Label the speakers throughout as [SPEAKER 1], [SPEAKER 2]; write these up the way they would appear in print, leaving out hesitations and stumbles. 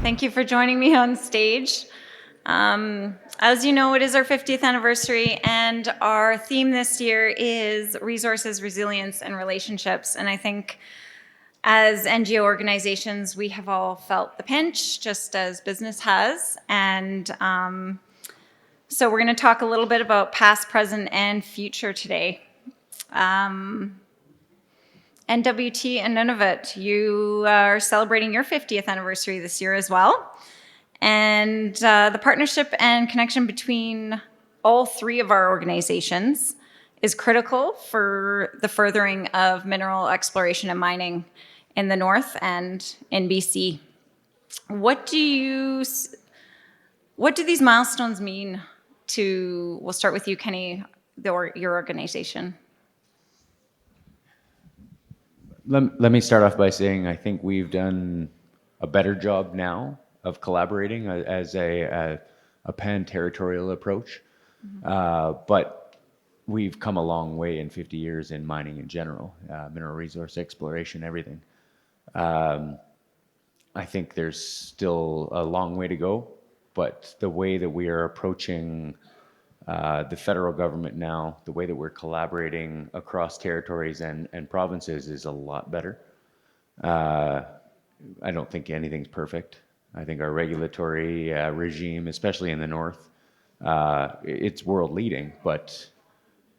[SPEAKER 1] Thank you for joining me on stage. As you know, it is our 50th anniversary, and our theme this year is resources, resilience, and relationships. And I think as NGO organizations, we have all felt the pinch, just as business has. And so we're going to talk a little bit about past, present, and future today. NWT and Nunavut, you are celebrating your 50th anniversary this year as well. And the partnership and connection between all three of our organizations is critical for the furthering of mineral exploration and mining in the north and in BC. What do these milestones mean to, we'll start with you, Kenny, your organization?
[SPEAKER 2] Let me start off by saying I think we've done a better job now of collaborating as a pan-territorial approach. But we've come a long way in 50 years in mining in general, mineral resource exploration, everything. I think there's still a long way to go, but the way that we are approaching the federal government now, the way that we're collaborating across territories and provinces is a lot better. I don't think anything's perfect. I think our regulatory regime, especially in the north, it's world leading, but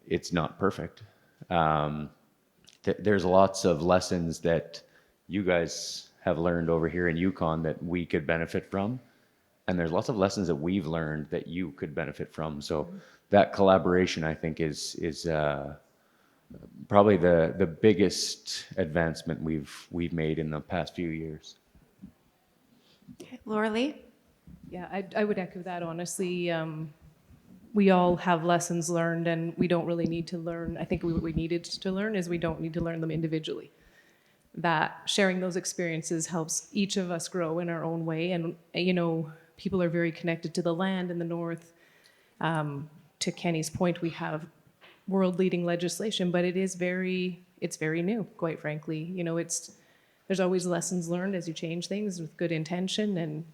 [SPEAKER 2] it's not perfect. There's lots of lessons that you guys have learned over here in Yukon that we could benefit from. And there's lots of lessons that we've learned that you could benefit from. So that collaboration, I think, is probably the biggest advancement we've made in the past few years.
[SPEAKER 1] Okay. Laura Lee?
[SPEAKER 3] Yeah, I would echo that, honestly. We all have lessons learned, and we don't really need to learn. I think what we needed to learn is we don't need to learn them individually. That sharing those experiences helps each of us grow in our own way. And, people are very connected to the land in the north. To Kenny's point, we have world-leading legislation, but it's very new, quite frankly. There's always lessons learned as you change things with good intention, and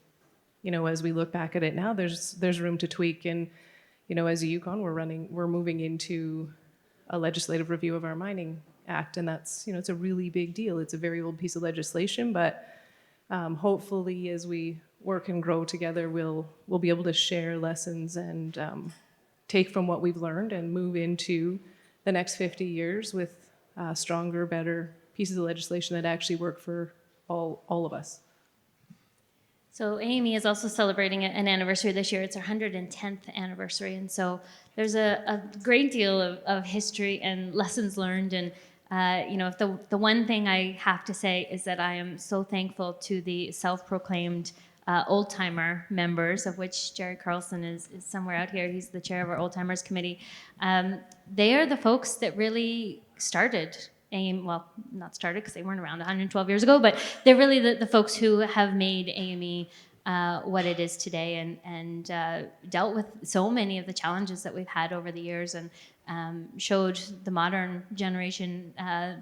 [SPEAKER 3] as we look back at it now, there's room to tweak. And as a Yukon, we're moving into a legislative review of our mining act, and that's it's a really big deal. It's a very old piece of legislation, but hopefully, as we work and grow together, we'll be able to share lessons and take from what we've learned and move into the next 50 years with stronger, better pieces of legislation that actually work for all of us.
[SPEAKER 4] So AME is also celebrating an anniversary this year. It's our 110th anniversary, and so there's a great deal of history and lessons learned. And if the one thing I have to say is that I am so thankful to the self-proclaimed old-timer members, of which Jerry Carlson is somewhere out here. He's the chair of our old-timers committee. They are the folks that really started AME, well, not started because they weren't around 112 years ago, but they're really the folks who have made AME what it is today, and dealt with so many of the challenges that we've had over the years, and showed the modern generation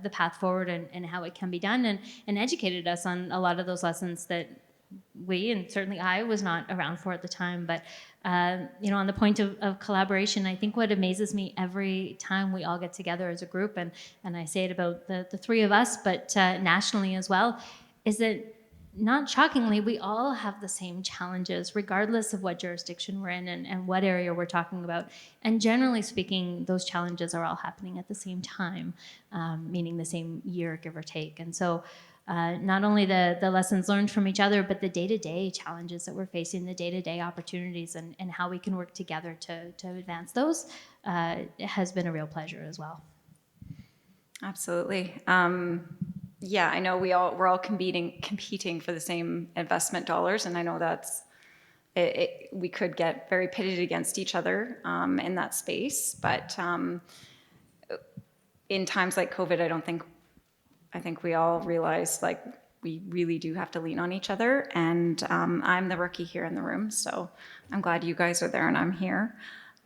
[SPEAKER 4] the path forward and how it can be done, and educated us on a lot of those lessons that we, and certainly I, was not around for at the time. But on the point of collaboration, I think what amazes me every time we all get together as a group, and I say it about the three of us, but nationally as well, is that, not shockingly, we all have the same challenges, regardless of what jurisdiction we're in and what area we're talking about. And generally speaking, those challenges are all happening at the same time, meaning the same year, give or take. And so not only the lessons learned from each other, but the day-to-day challenges that we're facing, the day-to-day opportunities, and how we can work together to advance those has been a real pleasure as well.
[SPEAKER 1] Absolutely. Yeah, I know we're all competing for the same investment dollars, and I know that's we could get very pitted against each other in that space. But in times like COVID, I think we all realize, like, we really do have to lean on each other. And I'm the rookie here in the room, so I'm glad you guys are there and I'm here.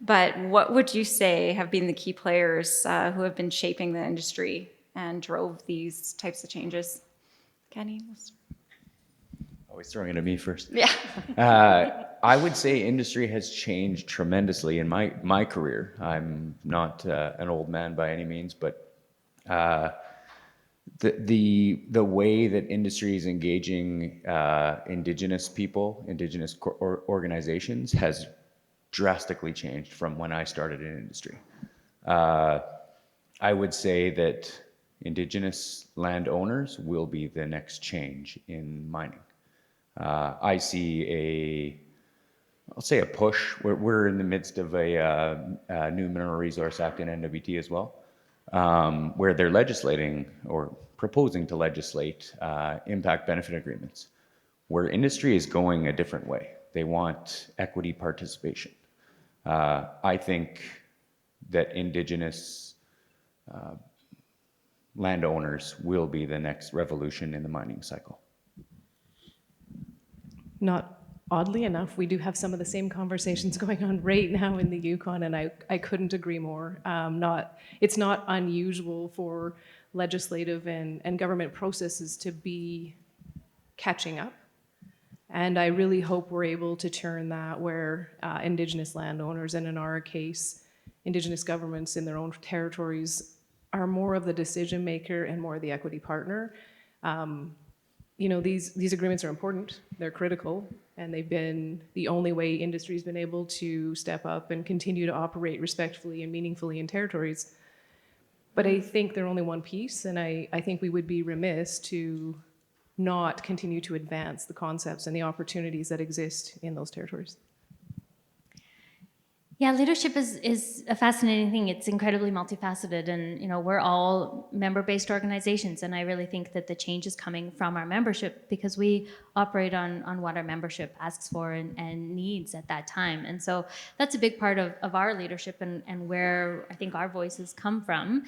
[SPEAKER 1] But what would you say have been the key players who have been shaping the industry and drove these types of changes? Kenny?
[SPEAKER 2] Always throwing it at me first.
[SPEAKER 1] Yeah.
[SPEAKER 2] I would say industry has changed tremendously in my career. I'm not an old man by any means, but the way that industry is engaging Indigenous people, Indigenous organizations, has drastically changed from when I started in industry. I would say that Indigenous landowners will be the next change in mining. I see I'll say a push. We're in the midst of a new Mineral Resource Act in NWT as well, where they're legislating or proposing to legislate impact benefit agreements, where industry is going a different way. They want equity participation. I think that Indigenous landowners will be the next revolution in the mining cycle.
[SPEAKER 3] Not oddly enough, we do have some of the same conversations going on right now in the Yukon, and I couldn't agree more. It's not unusual for legislative and government processes to be catching up. And I really hope we're able to turn that where Indigenous landowners, and in our case, Indigenous governments in their own territories, are more of the decision maker and more of the equity partner. You know, these agreements are important, they're critical, and they've been the only way industry's been able to step up and continue to operate respectfully and meaningfully in territories. But I think they're only one piece, and I think we would be remiss to not continue to advance the concepts and the opportunities that exist in those territories.
[SPEAKER 4] Yeah, leadership is a fascinating thing. It's incredibly multifaceted, and you know, we're all member-based organizations, and I really think that the change is coming from our membership because we operate on what our membership asks for and needs at that time. And so that's a big part of our leadership, and where I think our voices come from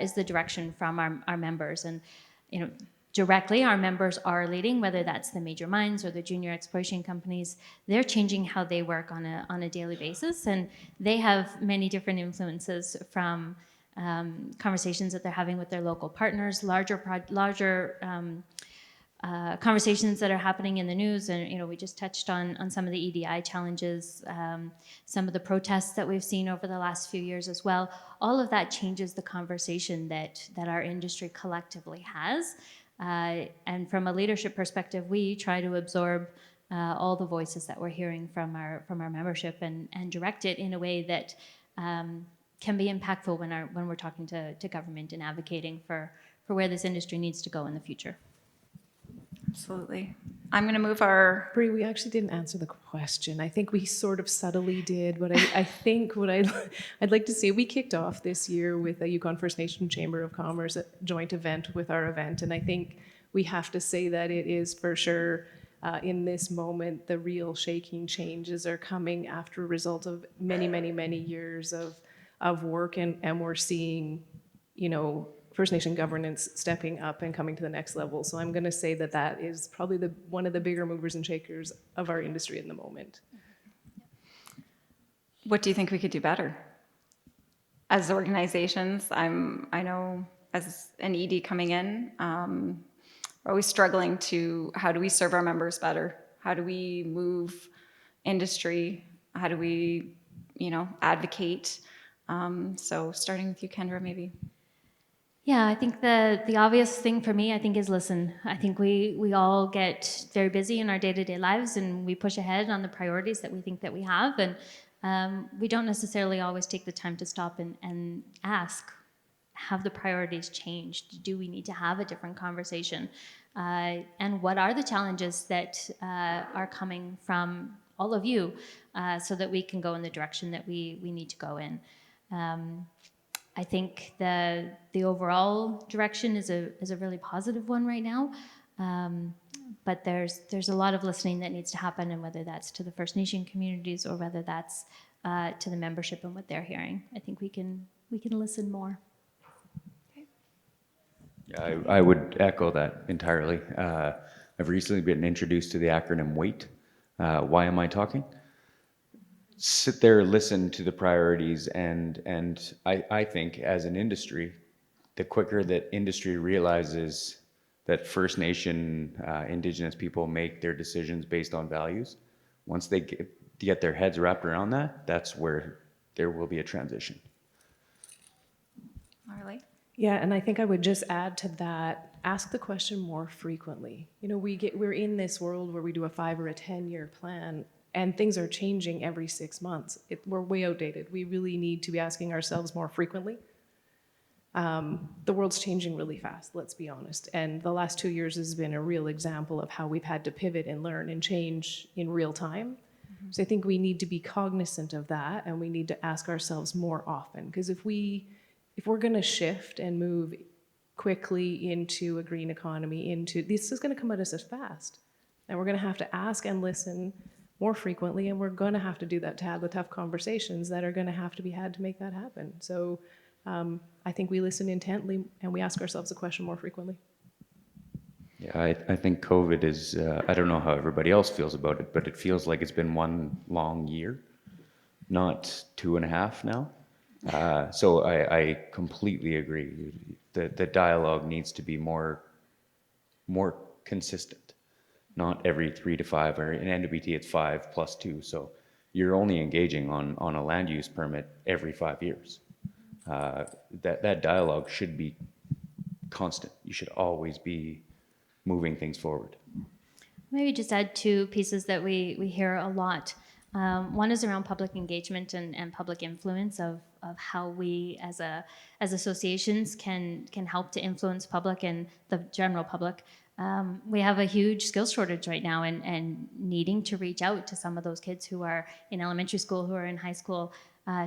[SPEAKER 4] is the direction from our members. And you know, directly our members are leading, whether that's the major mines or the junior exploration companies. They're changing how they work on a daily basis, and they have many different influences from conversations that they're having with their local partners, larger conversations that are happening in the news. And you know, we just touched on some of the EDI challenges, some of the protests that we've seen over the last few years as well. All of that changes the conversation that our industry collectively has. And from a leadership perspective, we try to absorb all the voices that we're hearing from our membership and direct it in a way that can be impactful when we're talking to government and advocating for where this industry needs to go in the future.
[SPEAKER 1] Absolutely. I'm going to move our...
[SPEAKER 3] Bree, we actually didn't answer the question. I think we sort of subtly did, but I think what I'd like to say, we kicked off this year with a Yukon First Nation Chamber of Commerce joint event with our event, and I think we have to say that it is for sure in this moment, the real shaking changes are coming after a result of many, many, many years of work, and we're seeing, you know, First Nation governance stepping up and coming to the next level. So I'm going to say that is probably one of the bigger movers and shakers of our industry in the moment.
[SPEAKER 1] What do you think we could do better? As organizations, I know as an ED coming in, we're always struggling to, how do we serve our members better? How do we move industry? How do we, you know, advocate? So starting with you, Kendra, maybe.
[SPEAKER 4] Yeah, I think the obvious thing for me, I think, is listen. I think we all get very busy in our day-to-day lives, and we push ahead on the priorities that we think that we have, and we don't necessarily always take the time to stop and ask, have the priorities changed? Do we need to have a different conversation? And what are the challenges that are coming from all of you so that we can go in the direction that we need to go in? I think the overall direction is a really positive one right now, but there's a lot of listening that needs to happen, and whether that's to the First Nation communities or whether that's to the membership and what they're hearing, I think we can listen more.
[SPEAKER 2] Yeah, I would echo that entirely. I've recently been introduced to the acronym WAIT. Why am I talking? Sit there, listen to the priorities, and I think as an industry, the quicker that industry realizes that First Nation, Indigenous people make their decisions based on values. Once they get their heads wrapped around that, that's where there will be a transition.
[SPEAKER 1] Marley?
[SPEAKER 3] Yeah, and I think I would just add to that, ask the question more frequently. You know, we're in this world where we do a 5 or a 10-year plan, and things are changing every 6 months. We're way outdated. We really need to be asking ourselves more frequently. The world's changing really fast, let's be honest. And the last 2 years has been a real example of how we've had to pivot and learn and change in real time. So I think we need to be cognizant of that, and we need to ask ourselves more often. Because if we're going to shift and move quickly into a green economy, this is going to come at us as fast. And we're going to have to ask and listen more frequently, and we're going to have to do that to have the tough conversations that are going to have to be had to make that happen. So I think we listen intently and we ask ourselves a question more frequently.
[SPEAKER 2] Yeah, I think COVID is, I don't know how everybody else feels about it, but it feels like it's been one long year, not 2.5 now. So I completely agree. The dialogue needs to be more consistent, not every 3 to 5, or in NWT it's 5 plus 2. So you're only engaging on a land use permit every 5 years. That dialogue should be constant. You should always be moving things forward.
[SPEAKER 4] Maybe just add 2 pieces that we hear a lot. One is around public engagement and public influence of how we as associations can help to influence public and the general public. We have a huge skills shortage right now, and needing to reach out to some of those kids who are in elementary school, who are in high school,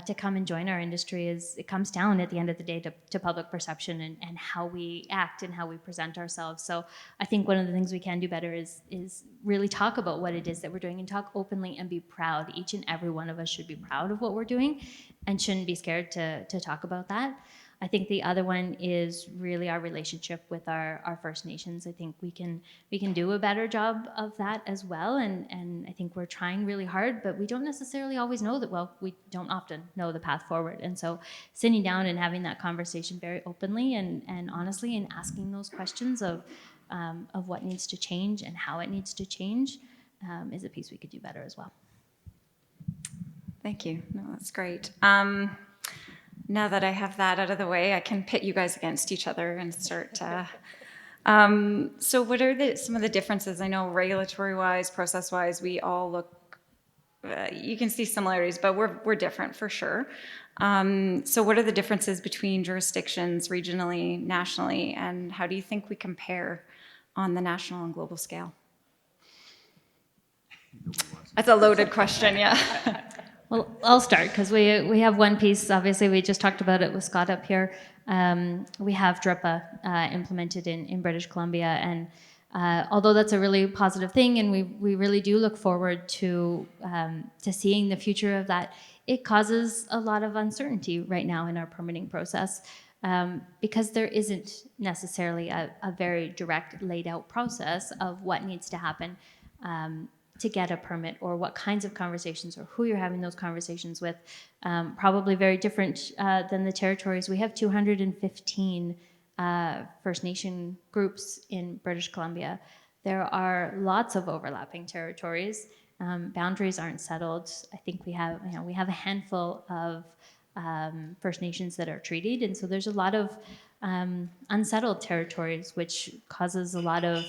[SPEAKER 4] to come and join our industry. It comes down at the end of the day to public perception and how we act and how we present ourselves. So I think one of the things we can do better is really talk about what it is that we're doing, and talk openly and be proud. Each and every one of us should be proud of what we're doing and shouldn't be scared to talk about that. I think the other one is really our relationship with our First Nations. I think we can do a better job of that as well, and I think we're trying really hard, but we don't necessarily always know that. Well, we don't often know the path forward, and so sitting down and having that conversation very openly and honestly, and asking those questions of what needs to change and how it needs to change is a piece we could do better as well.
[SPEAKER 1] Thank you. No, that's great. Now that I have that out of the way, I can pit you guys against each other and start. So what are some of the differences? I know regulatory-wise, process-wise, we all look, you can see similarities, but we're different for sure. So what are the differences between jurisdictions regionally, nationally, and how do you think we compare on the national and global scale? That's a loaded question, yeah.
[SPEAKER 4] Well, I'll start because we have one piece. Obviously, we just talked about it with Scott up here. We have DRIPA implemented in British Columbia, and although that's a really positive thing, and we really do look forward to seeing the future of that, it causes a lot of uncertainty right now in our permitting process because there isn't necessarily a very direct laid out process of what needs to happen to get a permit, or what kinds of conversations, or who you're having those conversations with. Probably very different than the territories. We have 215 First Nation groups in British Columbia. There are lots of overlapping territories. Boundaries aren't settled. I think we have a handful of First Nations that are treated, and so there's a lot of unsettled territories, which causes a lot of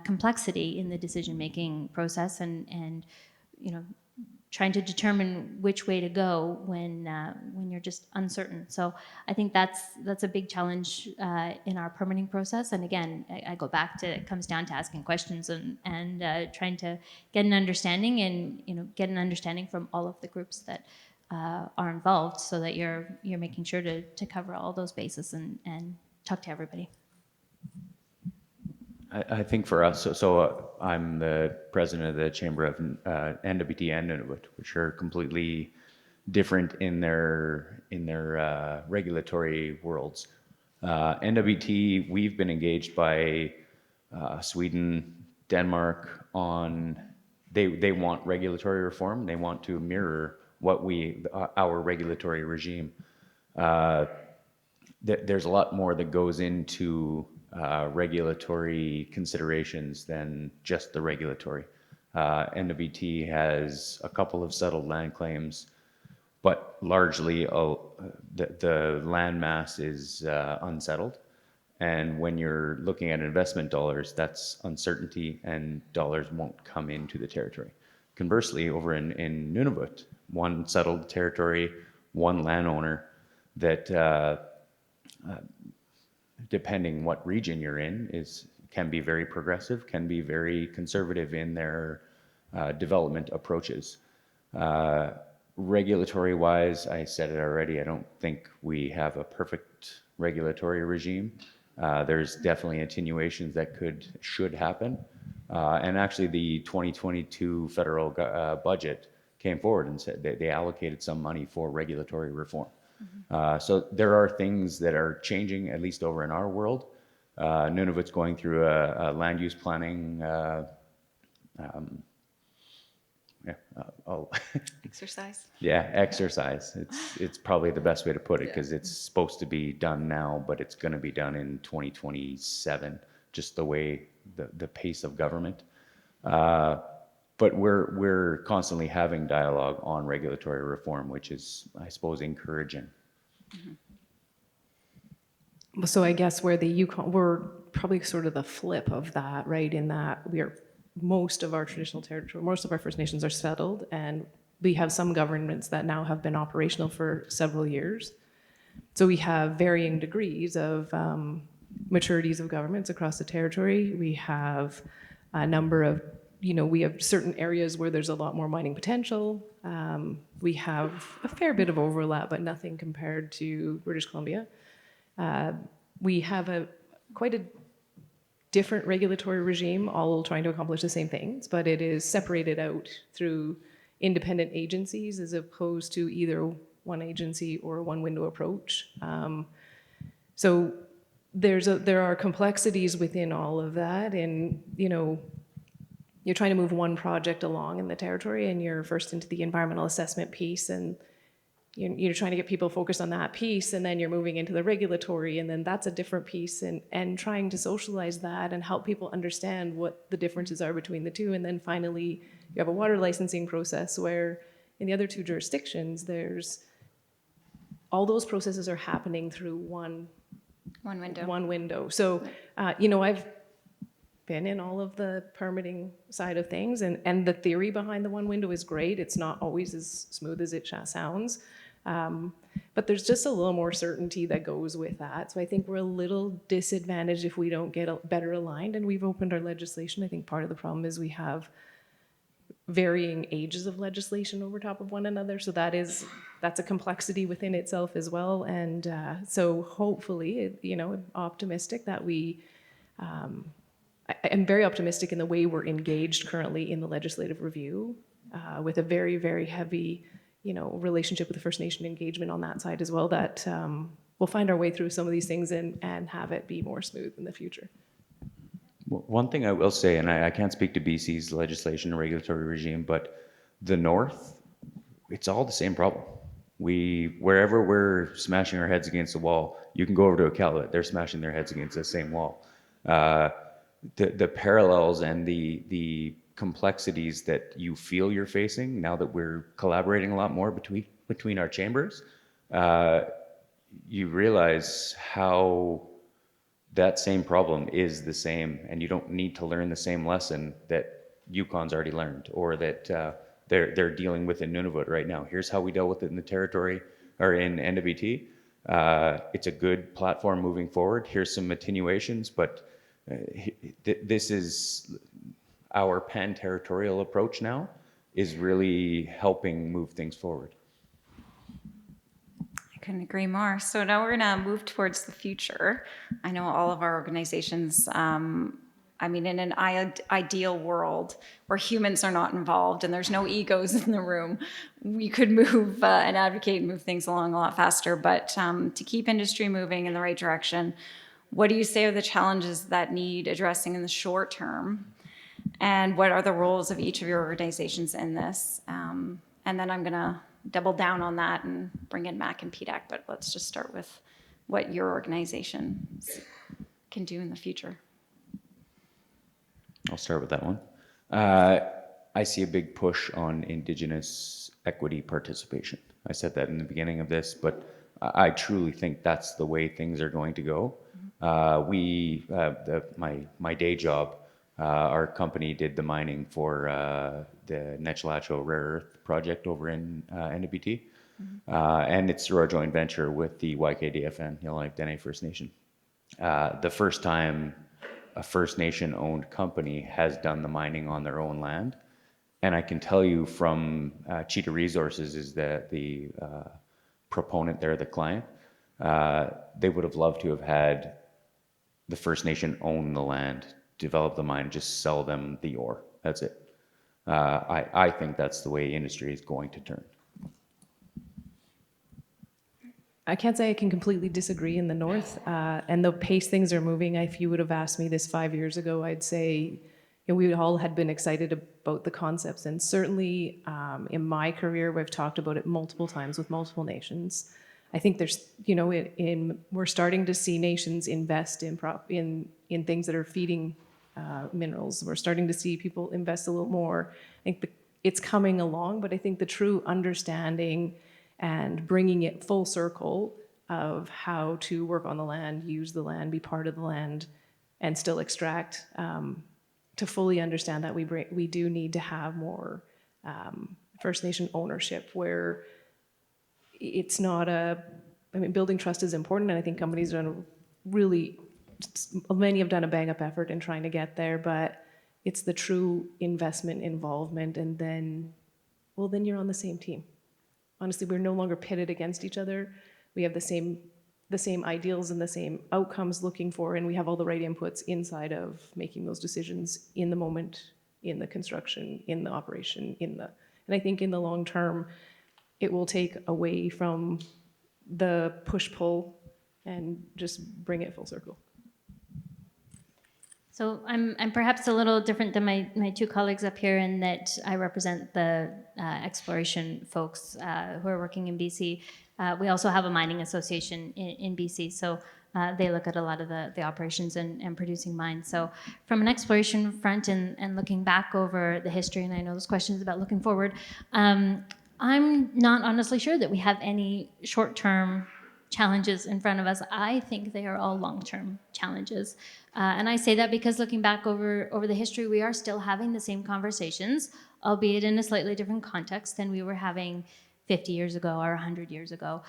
[SPEAKER 4] complexity in the decision-making process, and trying to determine which way to go when you're just uncertain. So I think that's a big challenge in our permitting process. And again, I go back to, it comes down to asking questions and trying to get an understanding, and get an understanding from all of the groups that are involved, so that you're making sure to cover all those bases and talk to everybody.
[SPEAKER 2] I think for us, so I'm the president of the Chamber of NWT and Nunavut, which are completely different in their regulatory worlds. NWT, we've been engaged by Sweden, Denmark on, they want regulatory reform. They want to mirror what our regulatory regime. There's a lot more that goes into regulatory considerations than just the regulatory. NWT has a couple of settled land claims, but largely the land mass is unsettled. And when you're looking at investment dollars, that's uncertainty, and dollars won't come into the territory. Conversely, over in Nunavut, one settled territory, one landowner that, depending what region you're in, can be very progressive, can be very conservative in their development approaches. Regulatory wise, I said it already, I don't think we have a perfect regulatory regime. There's definitely attenuations that should happen. And actually the 2022 federal budget came forward and said they allocated some money for regulatory reform. So there are things that are changing, at least over in our world. Nunavut's going through a land use planning
[SPEAKER 1] Exercise.
[SPEAKER 2] yeah, exercise. It's probably the best way to put it, because it's supposed to be done now, but it's going to be done in 2027, just the way the pace of government. But we're constantly having dialogue on regulatory reform, which is, I suppose, encouraging.
[SPEAKER 3] So I guess where the Yukon, we're probably sort of the flip of that, right? In that most of our traditional territory, most of our First Nations are settled, and we have some governments that now have been operational for several years. So we have varying degrees of maturities of governments across the territory. We have a number of, we have certain areas where there's a lot more mining potential. We have a fair bit of overlap, but nothing compared to British Columbia. We have quite a different regulatory regime, all trying to accomplish the same things, but it is separated out through independent agencies as opposed to either one agency or one window approach. So there are complexities within all of that, and you're trying to move one project along in the territory, and you're first into the environmental assessment piece, and you're trying to get people focused on that piece, and then you're moving into the regulatory, and then that's a different piece, and trying to socialize that and help people understand what the differences are between the two. And then finally, you have a water licensing process where in the other two jurisdictions, all those processes are happening through one window. So, I've been in all of the permitting side of things, and the theory behind the one window is great. It's not always as smooth as it sounds. But there's just a little more certainty that goes with that. So I think we're a little disadvantaged if we don't get better aligned, and we've opened our legislation. I think part of the problem is we have varying ages of legislation over top of one another. So that's a complexity within itself as well. And so hopefully, optimistic that I'm very optimistic in the way we're engaged currently in the legislative review, with a very, very heavy, relationship with the First Nation engagement on that side as well, that we'll find our way through some of these things and have it be more smooth in the future.
[SPEAKER 2] Well, one thing I will say, and I can't speak to BC's legislation and regulatory regime, but the North, it's all the same problem. Wherever we're smashing our heads against the wall, you can go over to Iqaluit, they're smashing their heads against the same wall. The parallels and the complexities that you feel you're facing now that we're collaborating a lot more between our chambers, you realize how that same problem is the same, and you don't need to learn the same lesson that Yukon's already learned, or that they're dealing with in Nunavut right now. Here's how we dealt with it in the territory, or in NWT. It's a good platform moving forward. Here's some attenuations, but this is our pan-territorial approach now is really helping move things forward.
[SPEAKER 1] I couldn't agree more. So now we're going to move towards the future. I know all of our organizations, in an ideal world where humans are not involved and there's no egos in the room, we could move and advocate and move things along a lot faster. But to keep industry moving in the right direction, what do you say are the challenges that need addressing in the short term? And what are the roles of each of your organizations in this? And then I'm going to double down on that and bring in Mac and PDAC, but let's just start with what your organizations can do in the future?
[SPEAKER 2] I'll start with that one. I see a big push on Indigenous equity participation. I said that in the beginning of this, but I truly think that's the way things are going to go. My day job, our company did the mining for the Nechalacho Rare Earth project over in NWT. And it's through our joint venture with the YKDFN, Yellowknife Dene First Nation. The first time a First Nation owned company has done the mining on their own land. And I can tell you from Cheetah Resources is the proponent there, the client. They would have loved to have had the First Nation own the land, develop the mine, just sell them the ore. That's it. I think that's the way industry is going to turn.
[SPEAKER 3] I can't say I can completely disagree in the north, and the pace things are moving. If you would have asked me this 5 years ago, I'd say we all had been excited about the concepts, and certainly in my career, we've talked about it multiple times with multiple nations. I think there's, we're starting to see nations invest in things that are feeding minerals. We're starting to see people invest a little more. I think it's coming along, but I think the true understanding and bringing it full circle of how to work on the land, use the land, be part of the land, and still extract. To fully understand that, we do need to have more First Nation ownership, where it's not building trust is important, and I think companies have done many have done a bang-up effort in trying to get there, but it's the true investment involvement, and then you're on the same team. Honestly, we're no longer pitted against each other. We have the same ideals and the same outcomes looking for, and we have all the right inputs inside of making those decisions in the moment, in the construction, in the operation, and I think in the long term, it will take away from the push-pull and just bring it full circle.
[SPEAKER 4] So I'm perhaps a little different than my two colleagues up here in that I represent the exploration folks who are working in BC. We also have a mining association in BC, so they look at a lot of the operations and producing mines. So from an exploration front and looking back over the history, and I know there's questions about looking forward, I'm not honestly sure that we have any short-term challenges in front of us. I think they are all long-term challenges. And I say that because looking back over the history, we are still having the same conversations, albeit in a slightly different context than we were having 50 years ago or 100 years ago.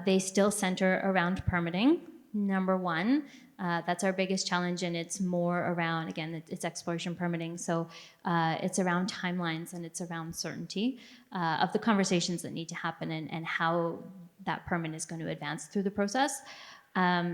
[SPEAKER 4] They still center around permitting, number one. That's our biggest challenge, and it's more around, again, it's exploration permitting. So it's around timelines and it's around certainty of the conversations that need to happen and how that permit is going to advance through the process.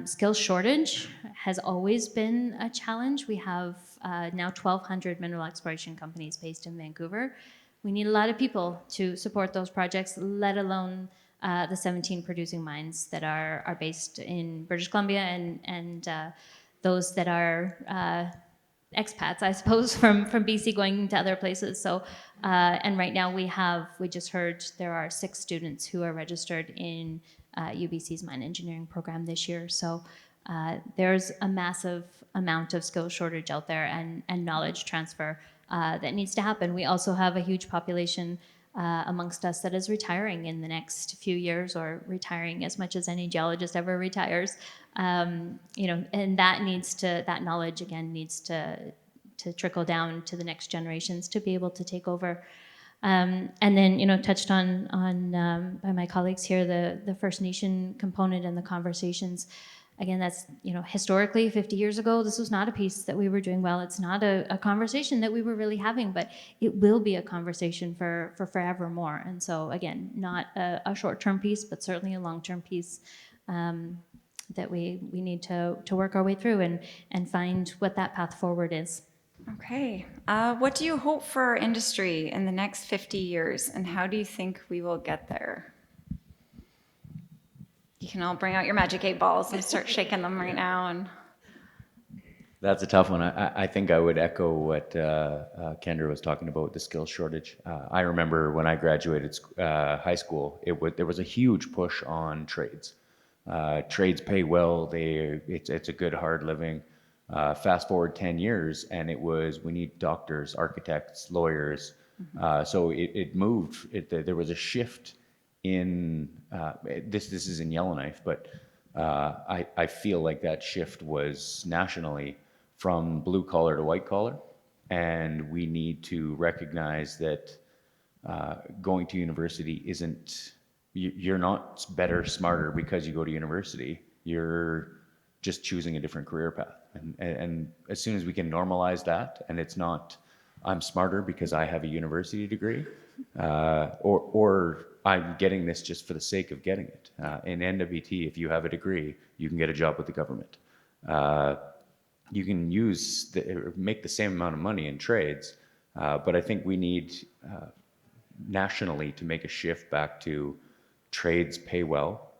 [SPEAKER 4] Skills shortage has always been a challenge. We have now 1,200 mineral exploration companies based in Vancouver. We need a lot of people to support those projects, let alone the 17 producing mines that are based in British Columbia and those that are expats, I suppose, from BC going to other places. So, and right now we just heard there are 6 students who are registered in UBC's mine engineering program this year. So there's a massive amount of skill shortage out there and knowledge transfer that needs to happen. We also have a huge population amongst us that is retiring in the next few years, or retiring as much as any geologist ever retires. And that knowledge again needs to trickle down to the next generations to be able to take over. And then, touched on by my colleagues here, the First Nation component and the conversations. Again, that's, historically 50 years ago, this was not a piece that we were doing well. It's not a conversation that we were really having, but it will be a conversation for forevermore. And so again, not a short-term piece, but certainly a long-term piece that we need to work our way through and find what that path forward is.
[SPEAKER 1] Okay. What do you hope for our industry in the next 50 years, and how do you think we will get there? You can all bring out your magic 8 balls and start shaking them right now. And
[SPEAKER 2] That's a tough one. I think I would echo what Kendra was talking about, the skills shortage. I remember when I graduated high school, there was a huge push on trades. Trades pay well. It's a good hard living. Fast forward 10 years, and we need doctors, architects, lawyers. So it moved. There was a shift in this is in Yellowknife, but I feel like that shift was nationally from blue collar to white collar, and we need to recognize that going to university isn't you're not better, smarter because you go to university. You're just choosing a different career path, and as soon as we can normalize that, and it's not I'm smarter because I have a university degree, or I'm getting this just for the sake of getting it. In NWT, if you have a degree, you can get a job with the government. You can make the same amount of money in trades, but I think we need nationally to make a shift back to trades pay well.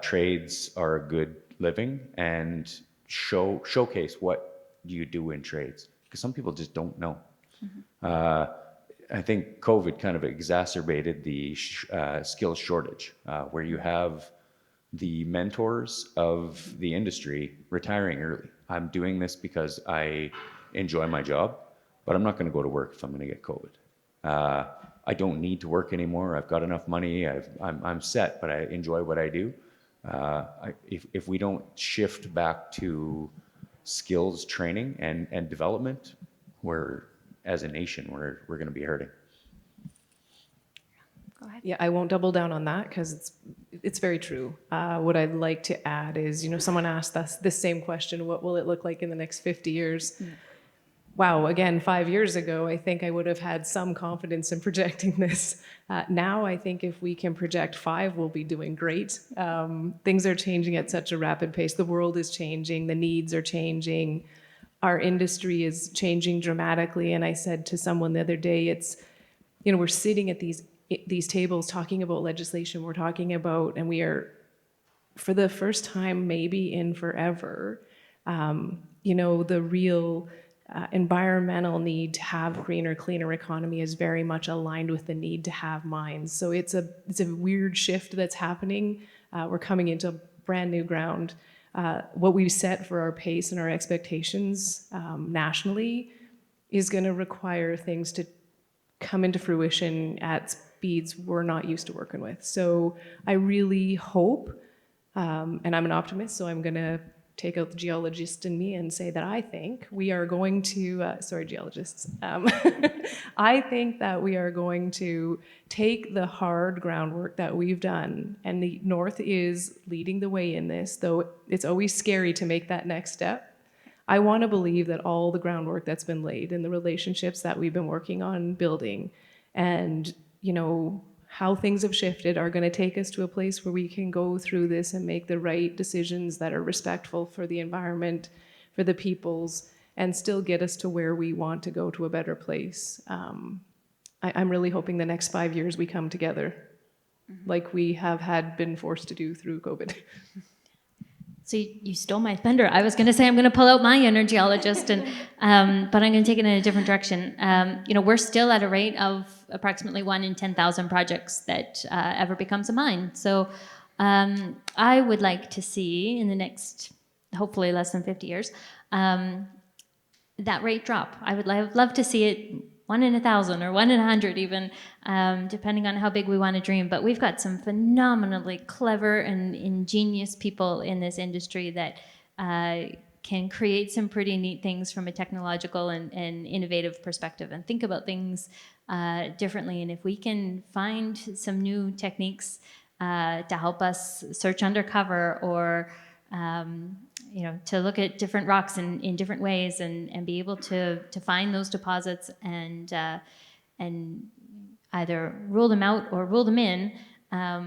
[SPEAKER 2] Trades are a good living, and showcase what you do in trades, because some people just don't know. I think COVID kind of exacerbated the skills shortage, where you have the mentors of the industry retiring early. I'm doing this because I enjoy my job, but I'm not going to go to work if I'm going to get COVID. I don't need to work anymore. I've got enough money. I'm set, but I enjoy what I do. If we don't shift back to skills training and development, as a nation, we're going to be hurting.
[SPEAKER 1] Go ahead.
[SPEAKER 3] Yeah, I won't double down on that because it's very true. What I'd like to add is, someone asked us this same question: what will it look like in the next 50 years? Wow, again, 5 years ago, I think I would have had some confidence in projecting this. Now, I think if we can project 5, we'll be doing great. Things are changing at such a rapid pace. The world is changing. The needs are changing. Our industry is changing dramatically. And I said to someone the other day, we're sitting at these tables talking about legislation. We're talking about, and we are, for the first time maybe in forever, the real environmental need to have greener, cleaner economy is very much aligned with the need to have mines. So it's a weird shift that's happening. We're coming into brand new ground. What we've set for our pace and our expectations nationally is going to require things to come into fruition at speeds we're not used to working with. So I really hope, and I'm an optimist, so I'm going to take out the geologist in me and say that I think we are going to, sorry, geologists. I think that we are going to take the hard groundwork that we've done, and the North is leading the way in this, though it's always scary to make that next step. I want to believe that all the groundwork that's been laid and the relationships that we've been working on building and, how things have shifted are going to take us to a place where we can go through this and make the right decisions that are respectful for the environment, for the peoples, and still get us to where we want to go, to a better place. I'm really hoping the next 5 years we come together like we have been forced to do through COVID.
[SPEAKER 4] So you stole my thunder. I was going to say I'm going to pull out my inner geologist, but I'm going to take it in a different direction. We're still at a rate of approximately 1 in 10,000 projects that ever becomes a mine. So I would like to see in the next, hopefully less than 50 years, that rate drop. I would love to see it 1 in 1,000 or 1 in 100 even, depending on how big we want to dream. But we've got some phenomenally clever and ingenious people in this industry that can create some pretty neat things from a technological and innovative perspective and think about things differently. And if we can find some new techniques to help us search undercover or to look at different rocks in different ways and be able to find those deposits and either rule them out or rule them in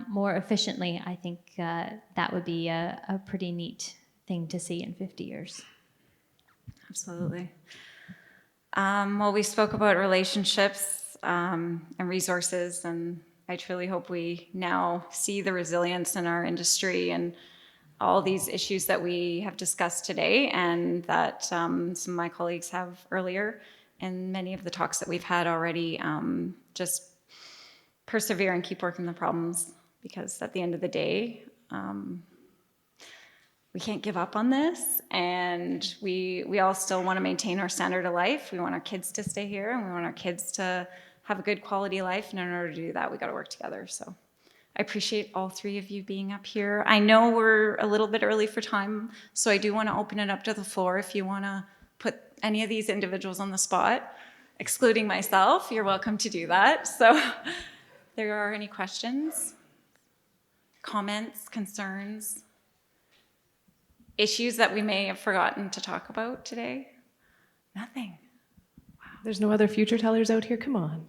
[SPEAKER 4] more efficiently, I think that would be a pretty neat thing to see in 50 years.
[SPEAKER 1] Absolutely. Well, we spoke about relationships and resources, and I truly hope we now see the resilience in our industry and all these issues that we have discussed today, and that some of my colleagues have earlier, and many of the talks that we've had already. Just persevere and keep working the problems, because at the end of the day, we can't give up on this, and we all still want to maintain our standard of life. We want our kids to stay here, and we want our kids to have a good quality life, and in order to do that, we got to work together. So I appreciate all three of you being up here. I know we're a little bit early for time, so I do want to open it up to the floor. If you want to put any of these individuals on the spot, excluding myself, you're welcome to do that. So if there are any questions, comments, concerns, issues that we may have forgotten to talk about today? Nothing.
[SPEAKER 3] There's no other future tellers out here? Come on.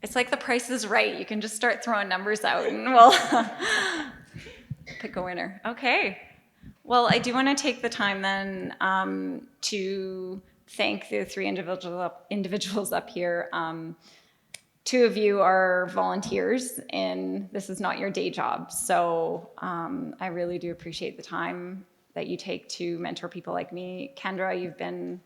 [SPEAKER 1] It's like The Price is Right. You can just start throwing numbers out and we'll pick a winner. Okay. Well, I do want to take the time then to thank the three individuals up here. Two of you are volunteers, and this is not your day job. So I really do appreciate the time that you take to mentor people like me. Kendra, you've been,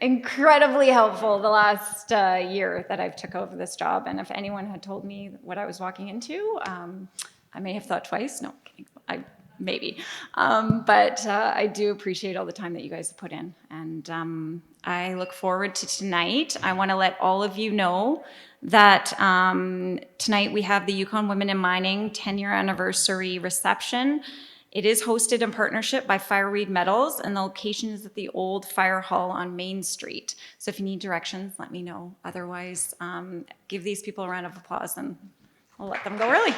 [SPEAKER 1] incredibly helpful the last year that I've took over this job. And if anyone had told me what I was walking into, I may have thought twice. No, maybe. But I do appreciate all the time that you guys have put in. And I look forward to tonight. I want to let all of you know that tonight we have the Yukon Women in Mining 10-year anniversary reception. It is hosted in partnership by Fireweed Metals, and the location is at the old fire hall on Main Street. So if you need directions, let me know. Otherwise, give these people a round of applause and I'll let them go early.